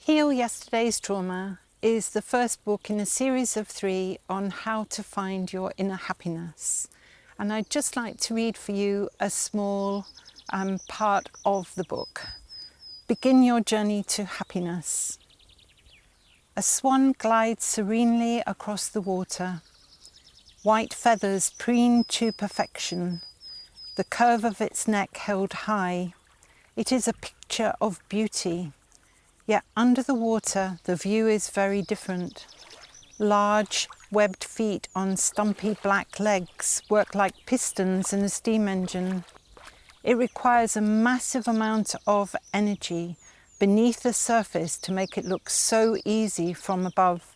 Heal Yesterday's Trauma is the first book in a series of 3 on how to find your inner happiness. And I'd just like to read for you a small part of the book. Begin your journey to happiness. A swan glides serenely across the water, white feathers preened to perfection, the curve of its neck held high. It is a picture of beauty. Yet under the water, the view is very different. Large, webbed feet on stumpy black legs work like pistons in a steam engine. It requires a massive amount of energy beneath the surface to make it look so easy from above.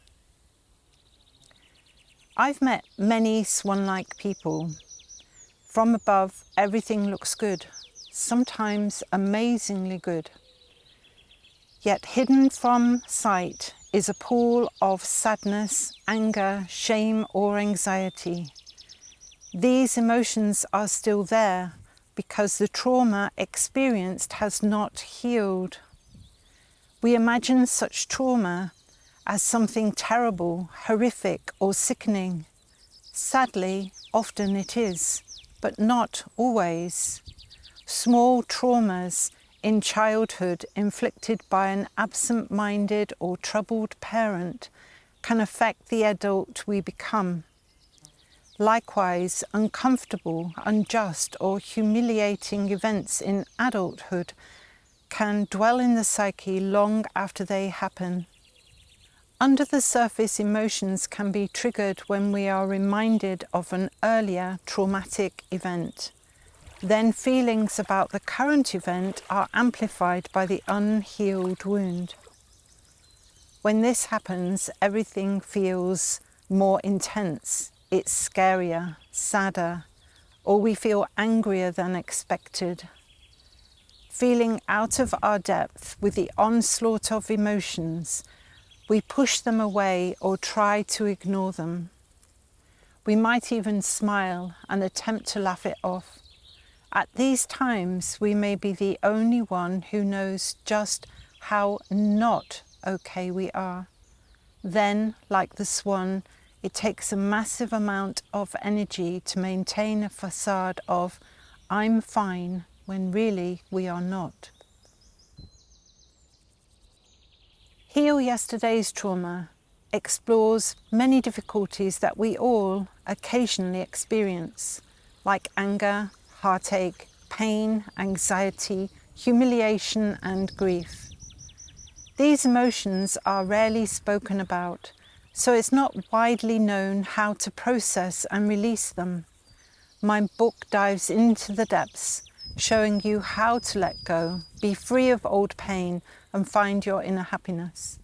I've met many swan-like people. From above, everything looks good, sometimes amazingly good. Yet hidden from sight is a pool of sadness, anger, shame, or anxiety. These emotions are still there because the trauma experienced has not healed. We imagine such trauma as something terrible, horrific, or sickening. Sadly, often it is, but not always. Small traumas in childhood inflicted by an absent-minded or troubled parent can affect the adult we become. Likewise, uncomfortable, unjust or humiliating events in adulthood can dwell in the psyche long after they happen. Under the surface emotions can be triggered when we are reminded of an earlier traumatic event. Then feelings about the current event are amplified by the unhealed wound. When this happens, everything feels more intense. It's scarier, sadder, or we feel angrier than expected. Feeling out of our depth with the onslaught of emotions, we push them away or try to ignore them. We might even smile and attempt to laugh it off. At these times, we may be the only one who knows just how not okay we are. Then, like the swan, it takes a massive amount of energy to maintain a facade of "I'm fine" when really we are not. Heal Yesterday's Trauma explores many difficulties that we all occasionally experience, like anger, heartache, pain, anxiety, humiliation, and grief. These emotions are rarely spoken about, so it's not widely known how to process and release them. My book dives into the depths, showing you how to let go, be free of old pain, and find your inner happiness.